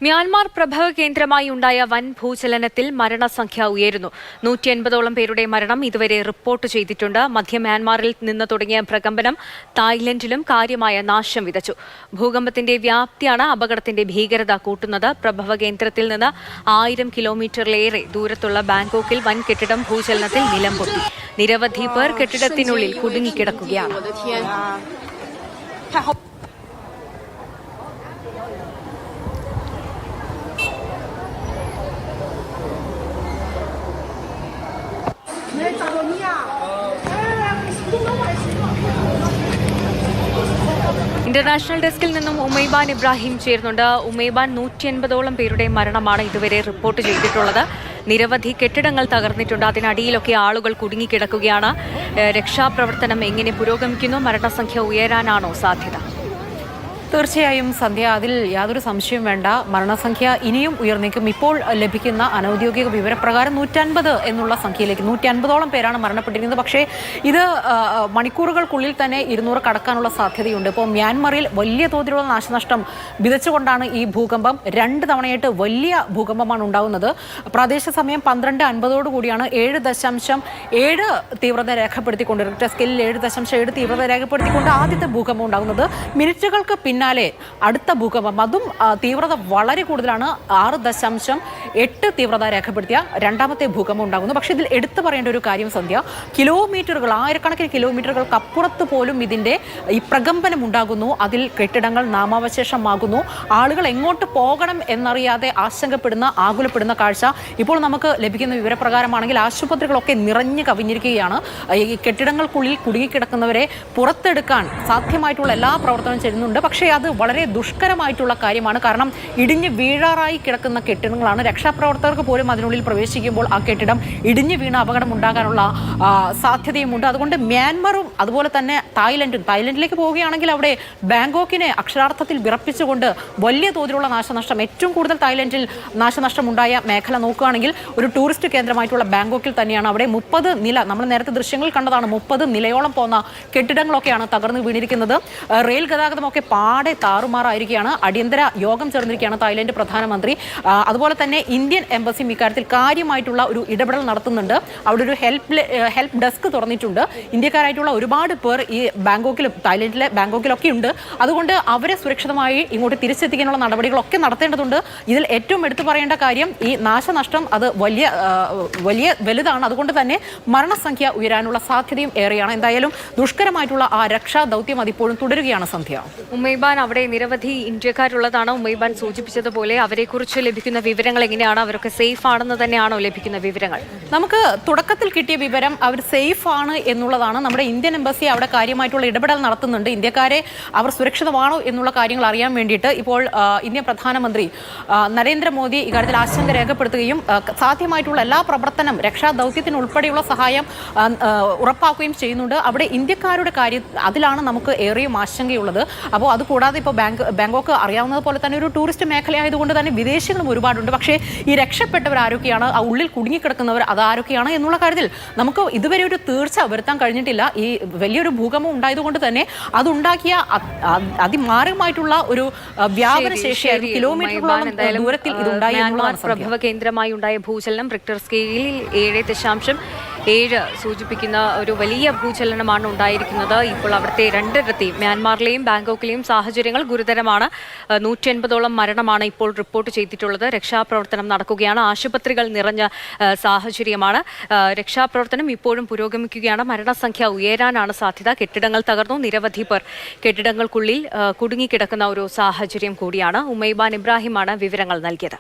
Myanmar പ്രഭവ കേന്ദ്രമായി ഉണ്ടായ വൻ ഭൂചലനത്തിൽ മരണസംഖ്യ ഉയരുന്നു. 180ഓളം പേരുടെ മരണം ഇതുവരെ റിപ്പോർട്ട് ചെയ്തിട്ടുണ്ട്. മധ്യ മ്യാൻമാറിൽ നിന്ന് തുടങ്ങിയ പ്രകമ്പനം തായ്ലൻഡിലും കാര്യമായ നാശം വിതച്ചു. ഭൂകമ്പത്തിന്റെ വ്യാപ്തിയാണ് അപകടത്തിന്റെ ഭീകരത കൂട്ടുന്നത്. പ്രഭവ കേന്ദ്രത്തിൽ നിന്ന് 1000 കിലോമീറ്ററിലേറെ ദൂരത്തുള്ള ബാങ്കോക്കിൽ വൻ കെട്ടിടം ഭൂചലനത്തിൽ നിലംപൊത്തി. നിരവധി പേർ കെട്ടിടത്തിനുള്ളിൽ കുടുങ്ങിക്കിടക്കുകയാണ്. ഇന്റർനാഷണൽ ഡെസ്കിൽ നിന്നും ഉമൈബാൻ ഇബ്രാഹിം ചേരുന്നുണ്ട്. ഉമൈബാൻ 180ഓളം പേരുടെ മരണമാണ് ഇതുവരെ റിപ്പോർട്ട് ചെയ്തിട്ടുള്ളത്. നിരവധി കെട്ടിടങ്ങൾ തകർന്നിട്ടുണ്ട്. അതിനടിയിലൊക്കെ ആളുകൾ കുടുങ്ങിക്കിടക്കുകയാണ്. രക്ഷാപ്രവർത്തനം എങ്ങനെ പുരോഗമിക്കുന്നു? മരണസംഖ്യ ഉയരാനാണോ സാധ്യത? തീർച്ചയായും സന്ധ്യ, അതിൽ യാതൊരു സംശയവും വേണ്ട. മരണസംഖ്യ ഇനിയും ഉയർന്നേക്കും. ഇപ്പോൾ ലഭിക്കുന്ന അനൌദ്യോഗിക വിവരപ്രകാരം 150 എന്നുള്ള സംഖ്യയിലേക്ക് 150ഓളം പേരാണ് മരണപ്പെട്ടിരിക്കുന്നത്. പക്ഷേ ഇത് മണിക്കൂറുകൾക്കുള്ളിൽ തന്നെ 200 കടക്കാനുള്ള സാധ്യതയുണ്ട്. ഇപ്പോൾ മ്യാൻമറിൽ വലിയ തോതിലുള്ള നാശനഷ്ടം വിതച്ചുകൊണ്ടാണ് ഈ ഭൂകമ്പം. 2 തവണയായിട്ട് വലിയ ഭൂകമ്പമാണ് ഉണ്ടാകുന്നത്. പ്രാദേശിക സമയം 12:50 കൂടിയാണ് 7.7 തീവ്രത രേഖപ്പെടുത്തിക്കൊണ്ട്, റിക്ടർ സ്കെയിലിൽ 7.7 തീവ്രത രേഖപ്പെടുത്തിക്കൊണ്ട് ആദ്യത്തെ ഭൂകമ്പം ഉണ്ടാകുന്നത്. മിനിറ്റുകൾക്ക് പിന്നാലെ അടുത്ത ഭൂകമ്പം, അതും തീവ്രത വളരെ കൂടുതലാണ്. 6.8 തീവ്രത രേഖപ്പെടുത്തിയ രണ്ടാമത്തെ ഭൂകമ്പം ഉണ്ടാകുന്നു. പക്ഷേ ഇതിൽ എടുത്തു പറയേണ്ട ഒരു കാര്യം സന്ധ്യ, കിലോമീറ്ററുകൾ, ആയിരക്കണക്കിന് കിലോമീറ്ററുകൾക്ക് അപ്പുറത്ത് പോലും ഇതിന്റെ ഈ പ്രകമ്പനം ഉണ്ടാകുന്നു. അതിൽ കെട്ടിടങ്ങൾ നാമാവശേഷമാകുന്നു. ആളുകൾ എങ്ങോട്ട് പോകണം എന്നറിയാതെ ആശങ്കപ്പെടുന്ന, ആകുലപ്പെടുന്ന കാഴ്ച ഇപ്പോൾ നമുക്ക് ലഭിക്കുന്ന വിവരപ്രകാരമാണെങ്കിൽ ആശുപത്രികളൊക്കെ നിറഞ്ഞു കവിഞ്ഞിരിക്കുകയാണ്. ഈ കെട്ടിടങ്ങൾക്കുള്ളിൽ കുടുങ്ങിക്കിടക്കുന്നവരെ പുറത്തെടുക്കാൻ സാധ്യമായിട്ടുള്ള എല്ലാ പ്രവർത്തനവും ചെയ്യുന്നുണ്ട്. പക്ഷേ അത് വളരെ ദുഷ്കരമായിട്ടുള്ള കാര്യമാണ്. കാരണം ഇടിഞ്ഞ് വീഴാറായി കിടക്കുന്ന കെട്ടിടങ്ങളാണ്. രക്ഷാപ്രവർത്തകർക്ക് പോലും അതിനുള്ളിൽ പ്രവേശിക്കുമ്പോൾ ആ കെട്ടിടം ഇടിഞ്ഞു വീണ അപകടം ഉണ്ടാകാനുള്ള സാധ്യതയുമുണ്ട്. അതുകൊണ്ട് മ്യാൻമറും അതുപോലെ തന്നെ തായ്ലൻഡിലേക്ക് പോവുകയാണെങ്കിൽ അവിടെ ബാങ്കോക്കിനെ അക്ഷരാർത്ഥത്തിൽ വിറപ്പിച്ചുകൊണ്ട് വലിയ തോതിലുള്ള നാശനഷ്ടം, ഏറ്റവും കൂടുതൽ തായ്ലൻഡിൽ നാശനഷ്ടം ഉണ്ടായ മേഖല നോക്കുകയാണെങ്കിൽ ഒരു ടൂറിസ്റ്റ് കേന്ദ്രമായിട്ടുള്ള ബാങ്കോക്കിൽ തന്നെയാണ്. അവിടെ 30 നില, നമ്മൾ നേരത്തെ ദൃശ്യങ്ങൾ കണ്ടതാണ്, 30 നിലയോളം പോകുന്ന കെട്ടിടങ്ങളൊക്കെയാണ് തകർന്നു വീണിരിക്കുന്നത്. റെയിൽ ഗതാഗതമൊക്കെ പാടെ താറുമാറായിരിക്കുകയാണ്. അടിയന്തര യോഗം ചേർന്നിരിക്കുകയാണ് തായ്ലൻഡ് പ്രധാനമന്ത്രി. അതുപോലെ തന്നെ ഇന്ത്യൻ എംബസിയും ഇക്കാര്യത്തിൽ കാര്യമായിട്ടുള്ള ഒരു ഇടപെടൽ നടത്തുന്നുണ്ട്. അവിടെ ഒരു ഹെൽപ്പ് ഡെസ്ക് തുറന്നിട്ടുണ്ട്. ഇന്ത്യക്കാരായിട്ടുള്ള ഒരുപാട് പേർ ഈ ബാങ്കോക്കിലും, തായ്ലൻഡിലെ ബാങ്കോക്കിലൊക്കെ ഉണ്ട്. അതുകൊണ്ട് അവരെ സുരക്ഷിതമായി ഇങ്ങോട്ട് തിരിച്ചെത്തിക്കാനുള്ള നടപടികളൊക്കെ നടത്തേണ്ടതുണ്ട്. ഇതിൽ ഏറ്റവും എടുത്തു പറയേണ്ട കാര്യം, ഈ നാശനഷ്ടം അത് വലിയ വലുതാണ്. അതുകൊണ്ട് തന്നെ മരണസംഖ്യ ഉയരാനുള്ള സാധ്യതയും ഏറെയാണ്. എന്തായാലും ദുഷ്കരമായിട്ടുള്ള ആ രക്ഷാ ദൗത്യം അതിപ്പോഴും തുടരുകയാണ് സന്ധ്യ. ഉമൈബാൻ, അവിടെ നിരവധി ഇന്ത്യക്കാരുള്ളതാണ്. ഉമൈബാൻ സൂചിപ്പിച്ചതുപോലെ അവരെക്കുറിച്ച് ലഭിക്കുന്ന വിവരങ്ങൾ എങ്ങനെയാണ്? അവരൊക്കെ സേഫ് ആണെന്ന് തന്നെയാണോ ലഭിക്കുന്ന വിവരങ്ങൾ? നമുക്ക് തുടക്കത്തിൽ കിട്ടിയ വിവരം അവർ സേഫ് ആണ് എന്നുള്ളതാണ്. നമ്മുടെ ഇന്ത്യൻ എംബസി അവിടെ കാര്യമായിട്ടുള്ള ഇടപെടൽ നടത്തുന്നുണ്ട്. ഇന്ത്യക്കാരെ അവർ സുരക്ഷിതമാണോ എന്നുള്ള കാര്യങ്ങൾ അറിയാൻ വേണ്ടിയിട്ട് ഇപ്പോൾ ഇന്ത്യൻ പ്രധാനമന്ത്രി നരേന്ദ്രമോദി ഇക്കാര്യത്തിൽ ആശങ്ക രേഖപ്പെടുത്തുകയും സാധ്യമായിട്ടുള്ള എല്ലാ പ്രവർത്തനം, രക്ഷാ ദൗത്യത്തിന് ഉൾപ്പെടെയുള്ള സഹായം ഉറപ്പാക്കുകയും ചെയ്യുന്നുണ്ട്. അവിടെ ഇന്ത്യക്കാരുടെ കാര്യം, അതിലാണ് നമുക്ക് ഏറെയും ആശങ്കയുള്ളത്. അപ്പോൾ അതുകൂടാതെ ഇപ്പോൾ ബാങ്കോക്ക് അറിയാവുന്നത് പോലെ തന്നെ ഒരു ടൂറിസ്റ്റ് മേഖലയായതുകൊണ്ട് തന്നെ വിദേശികളും ഒരുപാടുണ്ട്. പക്ഷേ ഈ രക്ഷപ്പെട്ടവർ ആരൊക്കെയാണ്, ആ ഉള്ളിൽ കുടുങ്ങിക്കിടക്കുന്നവർ അതാരൊക്കെയാണ് എന്നുള്ള കാര്യത്തിൽ നമുക്ക് ഇതുവരെ ഒരു തീർച്ച വരുത്താൻ കഴിഞ്ഞിട്ടില്ല. ഈ വലിയൊരു ഭൂകമ്പം ഉണ്ടായതുകൊണ്ട് തന്നെ അതുണ്ടാക്കിയ അതിമാരകമായിട്ടുള്ള ഒരു വ്യാപന ശേഷിയായിരുന്നു. കിലോമീറ്ററുകളോളം ദൂരത്തിൽ ഇതുണ്ടായി എന്നുള്ളതാണ്. പ്രഭവ കേന്ദ്രമായി ഉണ്ടായ ഭൂചലനം റിക്ടർ സ്കെയിലിൽ 7.7 സൂചിപ്പിക്കുന്ന ഒരു വലിയ ഭൂചലനമാണ് ഉണ്ടായിരിക്കുന്നത്. ഇപ്പോൾ അവിടുത്തെ രണ്ടിടത്തെയും, മ്യാൻമാറിലെയും ബാങ്കോക്കിലെയും സാഹചര്യങ്ങൾ ഗുരുതരമാണ്. 180ഓളം മരണമാണ് ഇപ്പോൾ റിപ്പോർട്ട് ചെയ്തിട്ടുള്ളത്. രക്ഷാപ്രവർത്തനം നടക്കുകയാണ്. ആശുപത്രികൾ നിറഞ്ഞ സാഹചര്യമാണ്. രക്ഷാപ്രവർത്തനം ഇപ്പോഴും പുരോഗമിക്കുകയാണ്. മരണസംഖ്യ ഉയരാനാണ് സാധ്യത. കെട്ടിടങ്ങൾ തകർന്നു. നിരവധി പേർ കെട്ടിടങ്ങൾക്കുള്ളിൽ കുടുങ്ങിക്കിടക്കുന്ന ഒരു സാഹചര്യം കൂടിയാണ്. ഉമൈബാൻ ഇബ്രാഹിമാണ് വിവരങ്ങൾ നൽകിയത്.